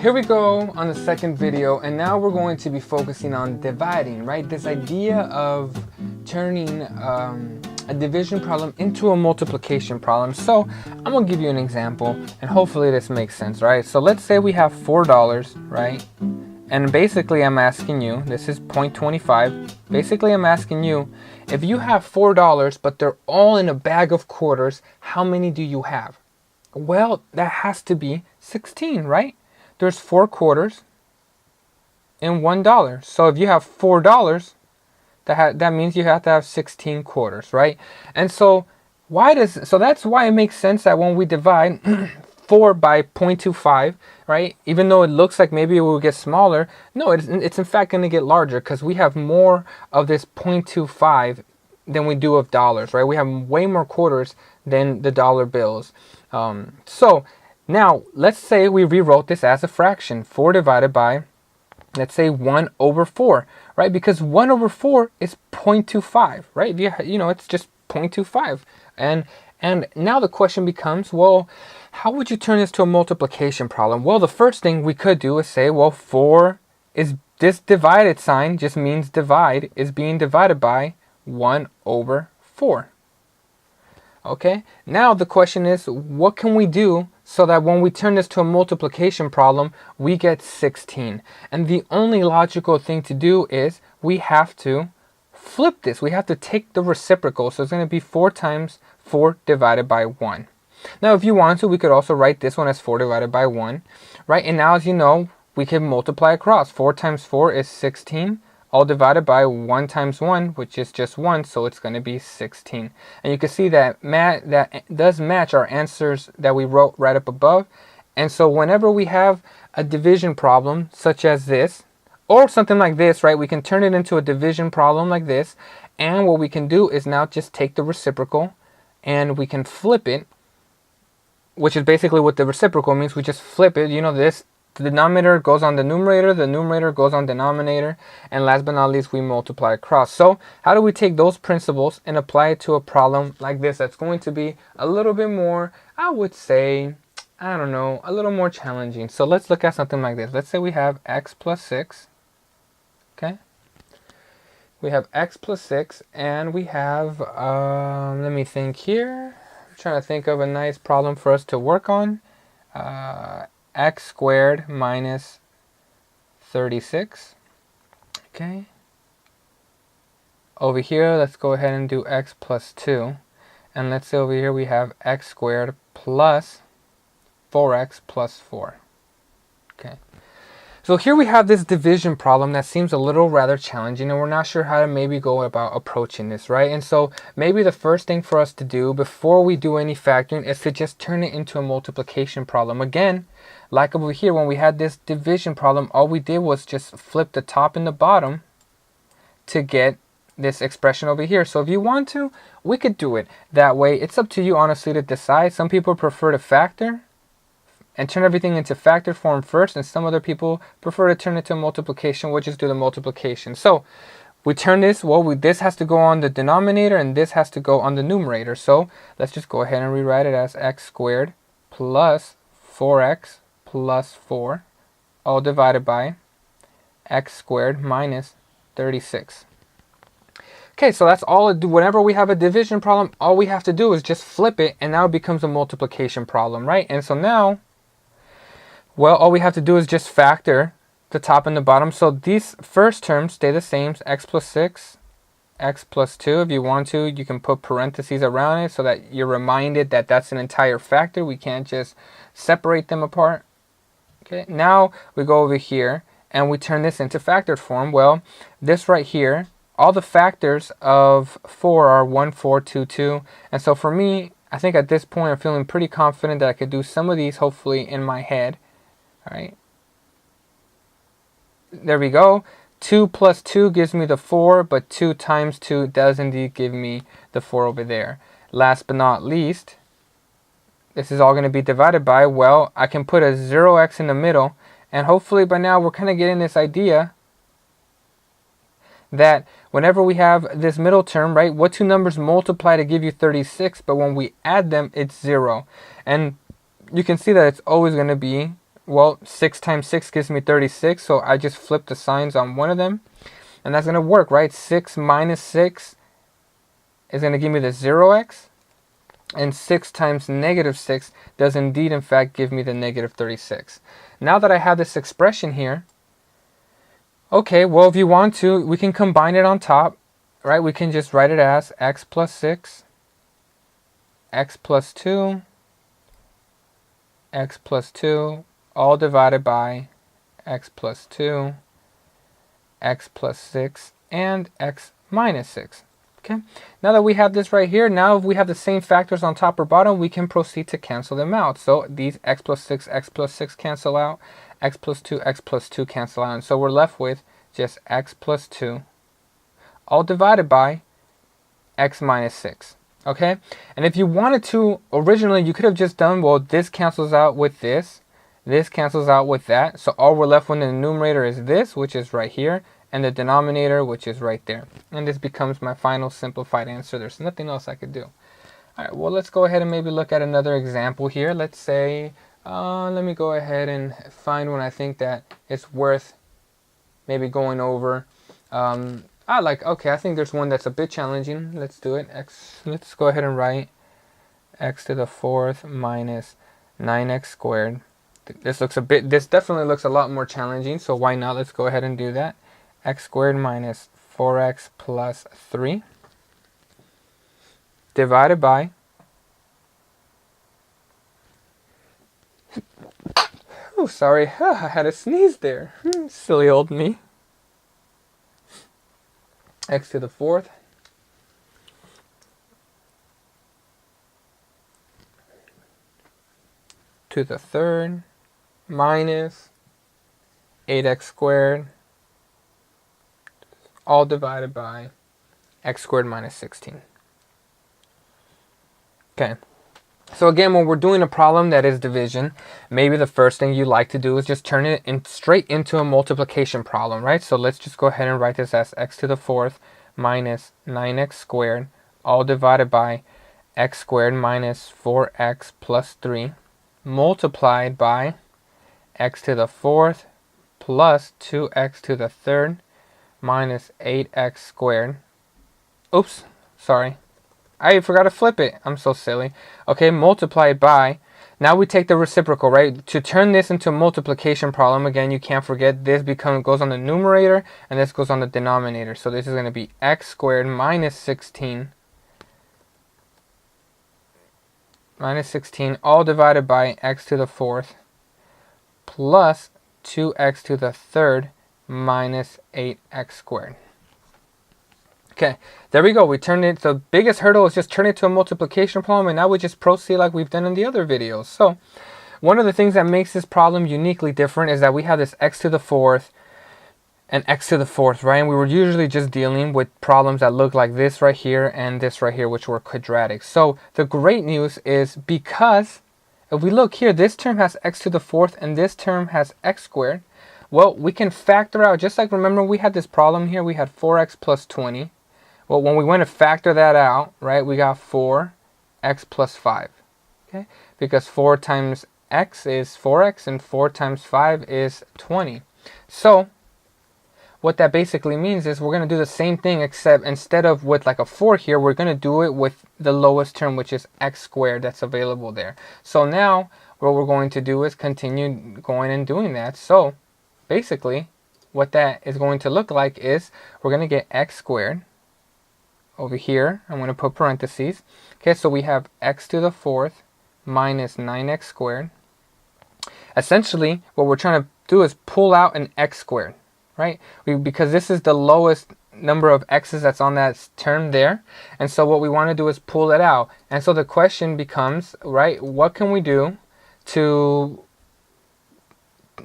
Here we go on the second video, and now we're going to be focusing on dividing, right? This idea of turning a division problem into a multiplication problem. So I'm gonna give you an example, and hopefully this makes sense, right? So let's say we have $4, right? And basically I'm asking you, this is 0.25. Basically I'm asking you, if you have $4, but they're all in a bag of quarters, how many do you have? Well, that has to be 16, right? There's 4 quarters in $1. So if you have $4, that means you have to have 16 quarters, right? And so that's why it makes sense that when we divide 4 by 0.25, right? Even though it looks like maybe it will get smaller, no, it's in fact going to get larger because we have more of this 0.25 than we do of dollars, right? We have way more quarters than the dollar bills. So now let's say we rewrote this as a fraction, 4 divided by, let's say 1 over 4, right? Because 1 over 4 is 0.25, right? You know, it's just 0.25. And now the question becomes, well, how would you turn this to a multiplication problem? Well, the first thing we could do is say, well, 4 is this divided sign just means divide is being divided by 1 over 4. Okay, now the question is, what can we do so that when we turn this to a multiplication problem, we get 16? And the only logical thing to do is we have to flip this. We have to take the reciprocal. So it's going to be 4 times 4 divided by 1. Now, if you want to, we could also write this one as 4 divided by 1, right? And now, as you know, we can multiply across. 4 times 4 is 16. All divided by 1 times 1, which is just 1, so it's going to be 16. And you can see that that does match our answers that we wrote right up above. And so whenever we have a division problem such as this, or something like this, right, we can turn it into a division problem like this. And what we can do is now just take the reciprocal and we can flip it, which is basically what the reciprocal means. We just flip it, you know, this. The denominator goes on the numerator goes on denominator, and last but not least, we multiply across. So how do we take those principles and apply it to a problem like this that's going to be a little bit more, I would say, I don't know, a little more challenging? So let's look at something like this. Let's say we have x plus 6, okay? We have x plus 6, and we have, let me think here. I'm trying to think of a nice problem for us to work on. X squared minus 36. Okay. Over here, let's go ahead and do x plus 2. And let's say over here we have x squared plus 4x plus 4. Okay. So here we have this division problem that seems a little rather challenging, and we're not sure how to maybe go about approaching this, right? And so maybe the first thing for us to do before we do any factoring is to just turn it into a multiplication problem. Again, like over here, when we had this division problem, all we did was just flip the top and the bottom to get this expression over here. So if you want to, we could do it that way. It's up to you, honestly, to decide. Some people prefer to factor and turn everything into factor form first, and some other people prefer to turn it to multiplication. We'll just do the multiplication. So we turn this, well, this has to go on the denominator and this has to go on the numerator. So let's just go ahead and rewrite it as x squared plus 4x plus 4, all divided by x squared minus 36. Okay, so that's all it do. Whenever we have a division problem, all we have to do is just flip it, and now it becomes a multiplication problem, right? And so now, well, all we have to do is just factor the top and the bottom. So these first terms stay the same, x plus 6, x plus 2. If you want to, you can put parentheses around it so that you're reminded that that's an entire factor. We can't just separate them apart. Okay, now we go over here and we turn this into factored form. Well, this right here, all the factors of 4 are 1, 4, 2, 2. And so for me, I think at this point I'm feeling pretty confident that I could do some of these hopefully in my head. All right. There we go. 2 plus 2 gives me the 4, but 2 times 2 does indeed give me the 4 over there. Last but not least, this is all going to be divided by, well, I can put a 0x in the middle, and hopefully by now we're kind of getting this idea that whenever we have this middle term, right, what two numbers multiply to give you 36, but when we add them, it's 0. And you can see that it's always going to be Well, 6 times 6 gives me 36, so I just flip the signs on one of them, and that's going to work, right? 6 minus 6 is going to give me the 0x, and 6 times negative 6 does indeed, in fact, give me the negative 36. Now that I have this expression here, okay, well, if you want to, we can combine it on top, right? We can just write it as x plus 6, x plus 2, x plus 2, all divided by x plus 2, x plus 6, and x minus 6. Okay, now that we have this right here, now if we have the same factors on top or bottom, we can proceed to cancel them out. So these x plus 6 cancel out, x plus 2 cancel out, and so we're left with just x plus 2, all divided by x minus 6. Okay, and if you wanted to, originally you could have just done, well, this cancels out with this cancels out with that, so all we're left with in the numerator is this, which is right here, and the denominator, which is right there, and this becomes my final simplified answer. There's nothing else I could do. All right, well, let's go ahead and maybe look at another example here. Let's say, let me go ahead and find one I think that it's worth maybe going over. Okay, I think there's one that's a bit challenging. Let's do it. Let's go ahead and write x to the 4th minus 9x squared. This definitely looks a lot more challenging, so why not? Let's go ahead and do that. X squared minus 4x plus 3 divided by, oh, sorry, I had a sneeze there. Silly old me. X to the 4th to the 3rd minus 8x squared, all divided by x squared minus 16. Okay, so again, when we're doing a problem that is division, maybe the first thing you like to do is just turn it straight into a multiplication problem, right? So let's just go ahead and write this as x to the 4th minus 9x squared, all divided by x squared minus 4x plus 3, multiplied by x to the 4th plus 2x to the 3rd minus 8x squared. Oops, sorry. I forgot to flip it. I'm so silly. Okay, multiplied by, now we take the reciprocal, right? To turn this into a multiplication problem, again, you can't forget this goes on the numerator and this goes on the denominator. So this is going to be x squared minus 16 all divided by x to the 4th plus 2x to the 3rd minus 8x squared. Okay, there we go. We turned it. The biggest hurdle is just turn it to a multiplication problem, and now we just proceed like we've done in the other videos. So one of the things that makes this problem uniquely different is that we have this x to the 4th and x to the 4th, right? And we were usually just dealing with problems that look like this right here and this right here, which were quadratic. So the great news is, because if we look here, this term has x to the 4th and this term has x squared. Well, we can factor out, just like, remember we had this problem here, we had 4x plus 20. Well, when we went to factor that out, right, we got 4x plus 5, okay? Because 4 times x is 4x and 4 times 5 is 20. So what that basically means is we're going to do the same thing, except instead of with like a 4 here, we're going to do it with the lowest term, which is x squared that's available there. So now what we're going to do is continue going and doing that. So basically what that is going to look like is we're going to get x squared. Over here, I'm going to put parentheses. Okay, so we have x to the 4th minus 9x squared. Essentially, what we're trying to do is pull out an x squared, right? Because this is the lowest number of x's that's on that term there. And so what we want to do is pull it out. And so the question becomes, right, what can we do to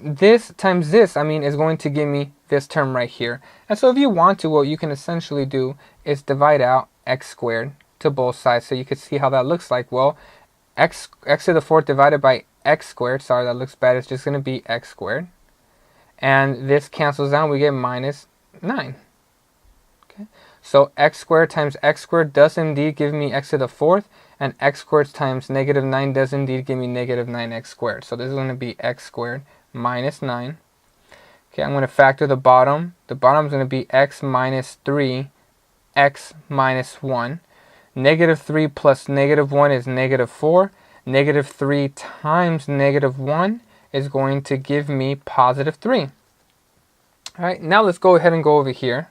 this times this, is going to give me this term right here. And so if you want to, what you can essentially do is divide out x squared to both sides, so you can see how that looks like. Well, x to the 4th divided by x squared, sorry, that looks bad, it's just going to be x squared. And this cancels out, we get minus 9. Okay, So x squared times x squared does indeed give me x to the fourth, and x squared times negative 9 does indeed give me negative 9x squared. So this is going to be x squared minus 9. Okay, I'm going to factor the bottom. The bottom is going to be x minus 3, x minus 1. Negative 3 plus negative 1 is negative 4. Negative 3 times negative 1 is going to give me positive 3. All right, now let's go ahead and go over here.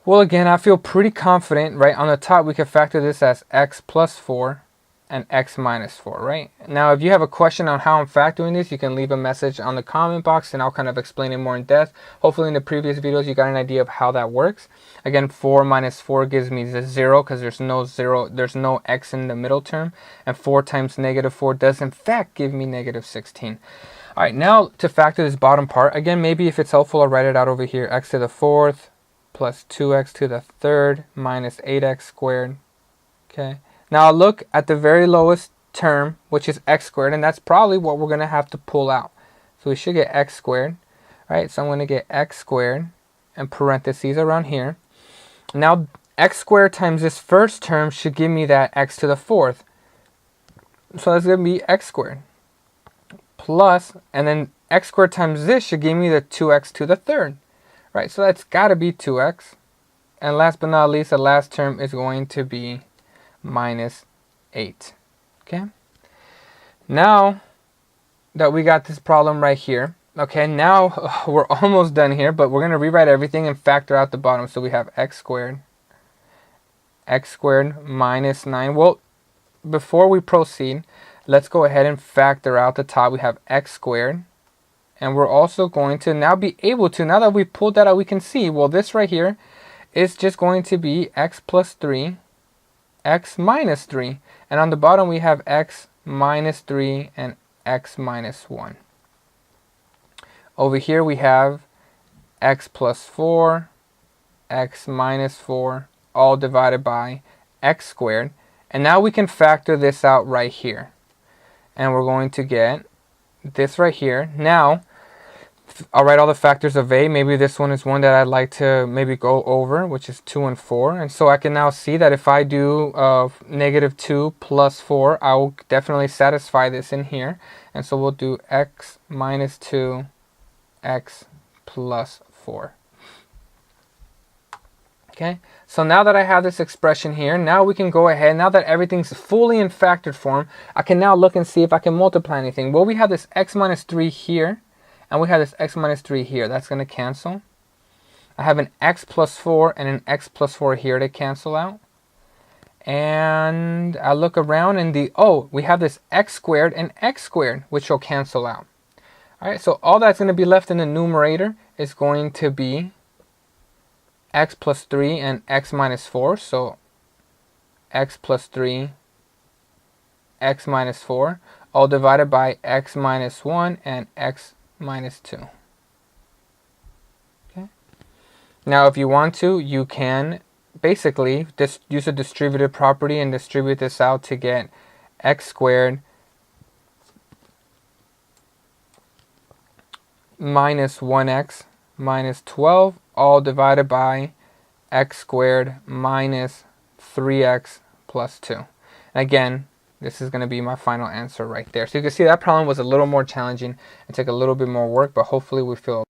Well, again, I feel pretty confident, right? On the top, we can factor this as x plus 4 and x minus 4, right? Now, if you have a question on how I'm factoring this, you can leave a message on the comment box and I'll kind of explain it more in depth. Hopefully in the previous videos, you got an idea of how that works. Again, 4 minus 4 gives me 0 because there's no x in the middle term. And 4 times negative 4 does in fact give me negative 16. All right, now to factor this bottom part, again, maybe if it's helpful, I'll write it out over here. X to the fourth plus 2x to the third minus 8x squared. Okay. Now I'll look at the very lowest term, which is x squared, and that's probably what we're going to have to pull out. So we should get x squared, right? So I'm going to get x squared and parentheses around here. Now x squared times this first term should give me that x to the fourth. So that's going to be x squared plus, and then x squared times this should give me the 2x to the third, right? So that's got to be 2x. And last but not least, the last term is going to be minus 8. Okay, now that we got this problem right here, okay, now we're almost done here, but we're going to rewrite everything and factor out the bottom. So we have x squared minus 9. Well, before we proceed, let's go ahead and factor out the top. We have x squared, and we're also going to now be able to, now that we pulled that out, we can see, well, this right here is just going to be x plus 3, x minus 3, and on the bottom we have x minus 3 and x minus 1. Over here we have x plus 4, x minus 4, all divided by x squared. And now we can factor this out right here. And we're going to get this right here. Now, I'll write all the factors of a. Maybe this one is one that I'd like to maybe go over, which is 2 and 4. And so I can now see that if I do negative 2 plus 4, I will definitely satisfy this in here. And so we'll do x minus 2, x plus 4. Okay, so now that I have this expression here, now we can go ahead, now that everything's fully in factored form, I can now look and see if I can multiply anything. Well, we have this x minus 3 here, and we have this x minus 3 here. That's going to cancel. I have an x plus 4 and an x plus 4 here to cancel out. And I look around and we have this x squared and x squared, which will cancel out. All right, so all that's going to be left in the numerator is going to be x plus 3 and x minus 4. So x plus 3, x minus 4, all divided by x minus 1 and x minus 2. Okay. Now if you want to, you can basically just use a distributive property and distribute this out to get x squared minus 1x minus 12, all divided by x squared minus 3x plus 2. And again, this is going to be my final answer right there. So you can see that problem was a little more challenging and took a little bit more work, but hopefully we feel